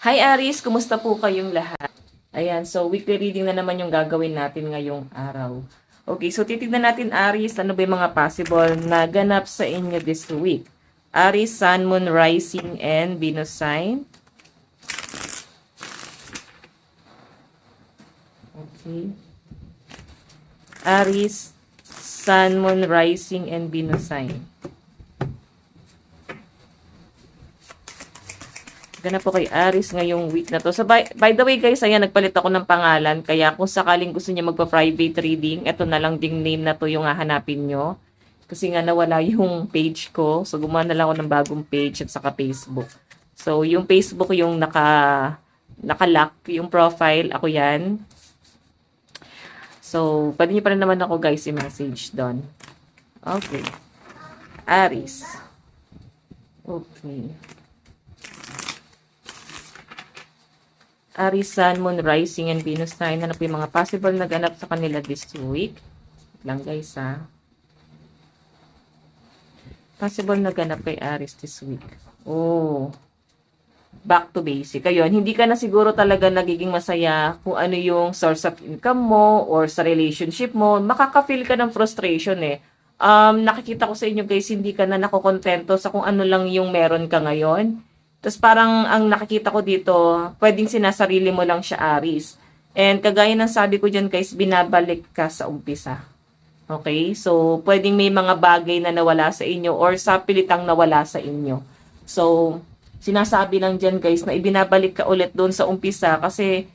Hi Aries, kumusta po kayong lahat? Ayan, so weekly reading na naman yung gagawin natin ngayong araw. Okay, so titignan natin Aries, ano ba yung mga possible na ganap sa inyo this week? Aries, Sun, Moon, Rising, and Venus sign. Okay. Aries, Sun, Moon, Rising, and Venus sign. Ganap po kay Aries ngayong week na to. So by the way guys, ayan, nagpalit ako ng pangalan. Kaya kung sakaling gusto niyo magpa-private reading, eto na lang ding name na to yung hahanapin nyo. Kasi nga nawala yung page ko. So gumawa na lang ako ng bagong page at saka Facebook. So yung Facebook yung naka-lock yung profile. Ako yan. So pwede niyo pa rin naman ako guys i-message doon. Okay. Aries. Okay. Aries, Sun, Moon, Rising, and Venus sign. Ano po yung mga possible na ganap sa kanila this week? Lang guys ha. Possible na ganap kay Aries this week. Oh. Back to basic. Ayun, hindi ka na siguro talaga nagiging masaya kung ano yung source of income mo or sa relationship mo. Makaka-feel ka ng frustration eh. Nakikita ko sa inyo guys, hindi ka na nakokontento sa kung ano lang yung meron ka ngayon. Tapos parang ang nakikita ko dito, pwedeng sinasarili mo lang siya, Aries. And kagaya ng sabi ko dyan guys, binabalik ka sa umpisa. Okay? So, pwedeng may mga bagay na nawala sa inyo or sa pilitang nawala sa inyo. So, sinasabi lang dyan guys na ibinabalik ka ulit doon sa umpisa kasi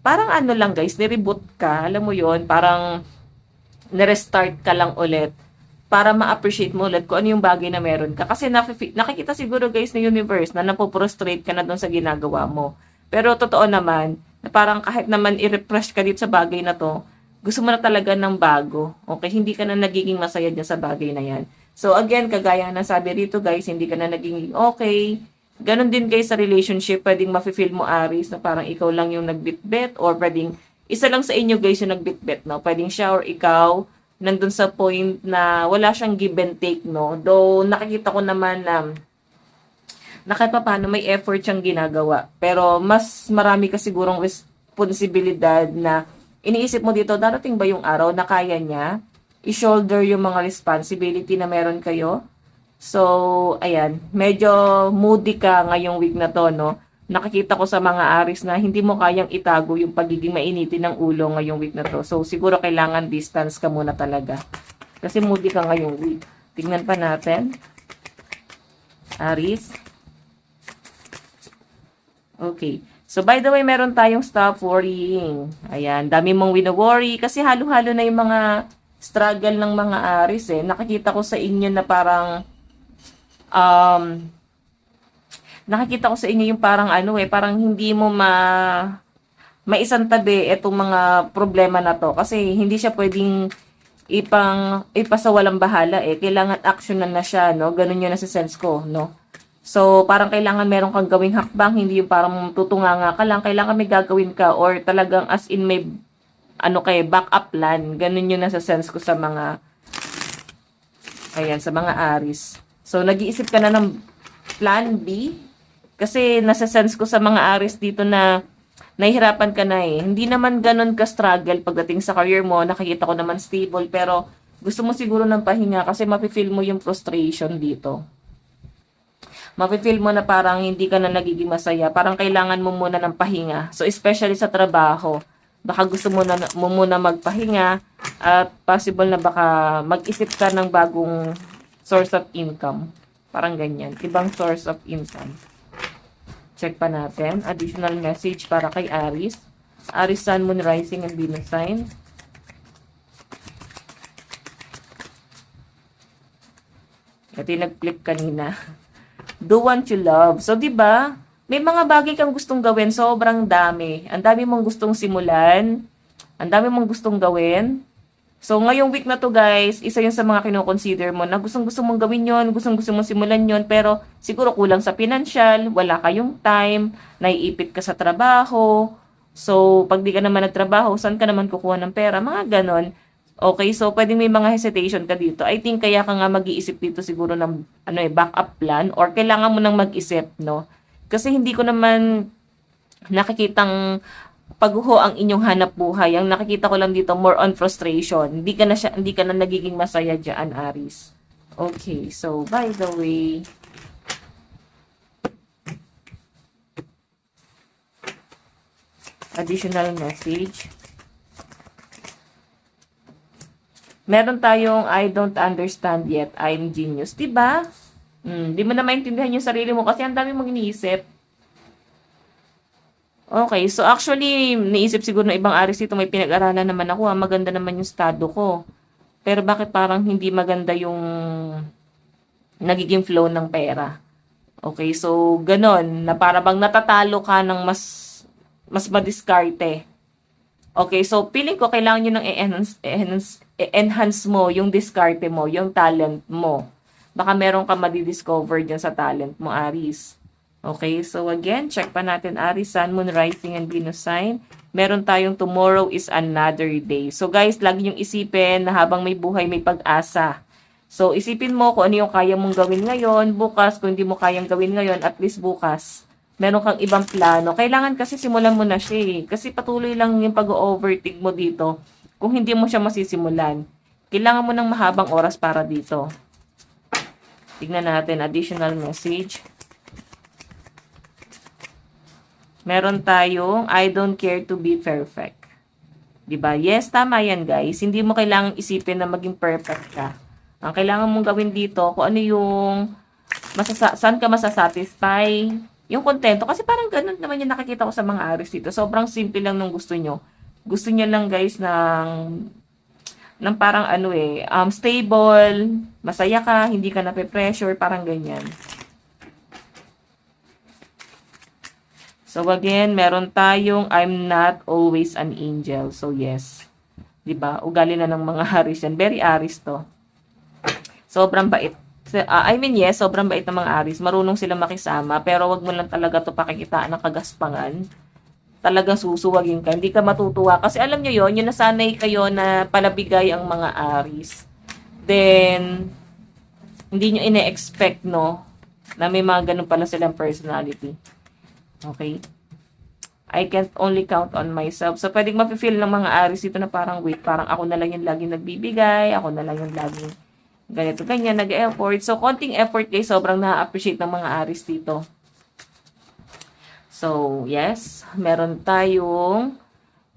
parang ano lang guys, nireboot ka. Alam mo yon, parang nirestart ka lang ulit para ma-appreciate mo ulit kung ano yung bagay na meron ka. Kasi nakikita siguro guys ng universe na napoprostrate ka na doon sa ginagawa mo. Pero totoo naman, na parang kahit naman i-refresh ka dito sa bagay na to, gusto mo na talaga ng bago. Okay, hindi ka na nagiging masaya dyan sa bagay na yan. So again, kagaya na sabi rito guys, hindi ka na nagiging okay. Ganon din guys sa relationship, pwedeng mafe-feel mo Aries na parang ikaw lang yung nagbitbit or pwedeng isa lang sa inyo guys yung nagbitbit, no? Pwedeng siya or ikaw nandun sa point na wala siyang give and take, no? Though, nakikita ko naman na kahit pa paano may effort siyang ginagawa. Pero, mas marami ka sigurong responsibilidad na iniisip mo dito, darating ba yung araw na kaya niya i-shoulder yung mga responsibility na meron kayo? So, ayan, medyo moody ka ngayong week na to, no? Nakikita ko sa mga Aries na hindi mo kayang itago yung pagiging mainitin ng ulo ngayong week na to. So, siguro kailangan distance ka muna talaga. Kasi moody ka ngayong week. Tingnan pa natin. Aries. Okay. So, by the way, meron tayong stop worrying. Ayan, dami mong wino-worry. Kasi halo-halo na yung mga struggle ng mga Aries eh. Nakikita ko sa inyo na parang nakikita ko sa inyo yung parang parang hindi mo maisantabi itong mga problema na to kasi hindi siya pwedeng ipasawalang bahala eh. Kailangan actionan na siya, no? Ganun yun na sa sense ko, no? So, parang kailangan meron kang gawing hakbang, hindi yung parang tutunganga ka lang. Kailangan may gagawin ka or talagang as in may backup plan. Ganun yun na sa sense ko sa mga sa mga Aries. So, nag-iisip ka na ng plan B. Kasi nasa sense ko sa mga Aries dito na nahihirapan ka na eh. Hindi naman ganun ka-struggle pagdating sa career mo. Nakikita ko naman stable. Pero gusto mo siguro ng pahinga kasi mafe-feel mo yung frustration dito. Mafe-feel mo na parang hindi ka na nagiging masaya. Parang kailangan mo muna ng pahinga. So especially sa trabaho. Baka gusto mo muna magpahinga at possible na baka mag-isip ka ng bagong source of income. Parang ganyan. Ibang source of income. Check pa natin. Additional message para kay Aries. Aries, Sun, Moon, Rising, and Venus sign. Ito yung nag-click kanina. Do what you love. So, di ba? May mga bagay kang gustong gawin. Sobrang dami. Ang dami mong gustong simulan. Ang dami mong gustong gawin. So, ngayong week na to guys, isa yun sa mga kinoconsider mo na gustong-gusto mong gawin yon, gustong-gusto mong simulan yon, pero siguro kulang sa financial, wala kayong time, naiipit ka sa trabaho. So, pag di ka naman nagtrabaho, saan ka naman kukuha ng pera? Mga ganon. Okay, so pwedeng may mga hesitation ka dito. I think kaya ka nga mag-iisip dito siguro ng backup plan or kailangan mo nang mag-isip, no? Kasi hindi ko naman nakikitang pagho ang inyong hanap buhay. Ang nakikita ko lang dito, more on frustration. Hindi ka na nagiging masaya diyan, Aries. Okay, so by the way, additional message. Meron tayong I don't understand yet, I'm genius. Diba? Di mo na maintindihan yung sarili mo kasi ang dami mong iniisip. Okay, so actually, naisip siguro ng ibang Aries dito, may pinag-aralan naman ako, maganda naman yung estado ko. Pero bakit parang hindi maganda yung nagiging flow ng pera? Okay, so ganon, na para bang natatalo ka ng mas madiskarte. Okay, so feeling ko kailangan nyo nang enhance mo yung diskarte mo, yung talent mo. Baka meron ka madidiscover dyan sa talent mo, Aries. Okay, so again, check pa natin Aries, Sun, Moon, Rising, and Venus sign. Meron tayong tomorrow is another day. So guys, lagi yung isipin na habang may buhay, may pag-asa. So isipin mo kung ano yung kaya mong gawin ngayon, bukas, kung hindi mo kayang gawin ngayon, at least bukas, meron kang ibang plano. Kailangan kasi simulan mo na siya eh. Kasi patuloy lang yung pag-overthink mo dito kung hindi mo siya masisimulan. Kailangan mo ng mahabang oras para dito. Tignan natin, additional message. Meron tayong I don't care to be perfect. 'Di ba? Yes, tama 'yan, guys. Hindi mo kailangang isipin na maging perfect ka. Ang kailangan mong gawin dito, kung ano yung saan ka masasatisfy, yung kontento. Kasi parang ganun naman yung nakikita ko sa mga Aries dito. Sobrang simple lang nung gusto nyo. Gusto nyo lang, guys, ng parang stable, masaya ka, hindi ka nape-pressure, parang ganyan. So again, meron tayong I'm not always an angel. So yes. 'Di ba? Ugali na ng mga Aries yan. Very Aries 'to. Sobrang bait. Yes, sobrang bait ng mga Aries. Marunong sila makisama, pero wag mo lang talaga 'to pakikitaan ng kagaspangan. Talagang susuwagin ka. Hindi ka matutuwa kasi alam niyo 'yon, yung nasanay kayo na palabigay ang mga Aries. Then hindi niyo ine-expect no na may mga ganun pala silang personality. Okay? I can't only count on myself. So, pwedeng mafe-feel ng mga Aries dito na parang, wait, parang ako na lang yung laging nagbibigay, ako na lang yung laging ganito, ganyan, nag-effort. So, konting effort guys, sobrang na-appreciate ng mga Aries dito. So, yes, meron tayong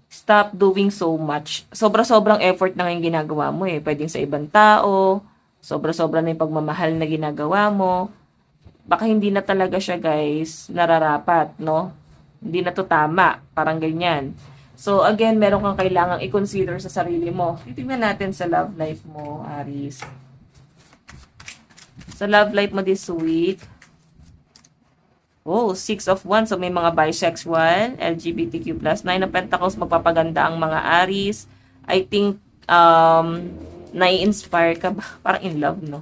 stop doing so much. Sobra-sobrang effort na yung ginagawa mo eh. Pwedeng sa ibang tao, sobra-sobra na yung pagmamahal na ginagawa mo. Baka hindi na talaga siya, guys, nararapat, no? Hindi na to tama. Parang ganyan. So, again, meron kang kailangang i-consider sa sarili mo. Titingnan natin sa love life mo, Aries. Sa love life mo this week. Oh, 6 of Wands. So, may mga bisexual, LGBTQ+. 9 of Pentacles, magpapaganda ang mga Aries. I think, nai-inspire ka ba? Parang in love, no?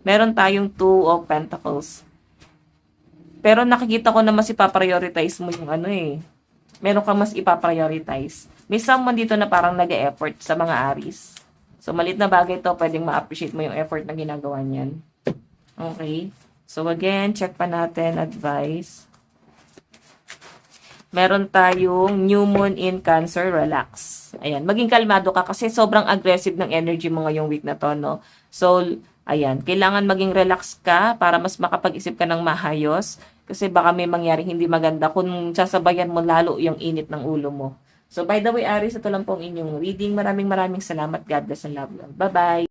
Meron tayong 2 of Pentacles. Pero nakikita ko na mas ipaprioritize mo yung meron kang mas ipaprioritize. May someone dito na parang nag-e-effort sa mga Aries. So, malit na bagay to, pwedeng ma-appreciate mo yung effort na ginagawa niyan. Okay? So, again, check pa natin, advice. Meron tayong new moon in Cancer, relax. Ayan, maging kalmado ka kasi sobrang aggressive ng energy mo ngayong week na to, no? So, ayan, kailangan maging relax ka para mas makapag-isip ka ng mahayos kasi baka may mangyaring hindi maganda kung sasabayan mo lalo yung init ng ulo mo. So, by the way, Aries, ito lang pong inyong reading. Maraming salamat. God bless and love you. Bye-bye!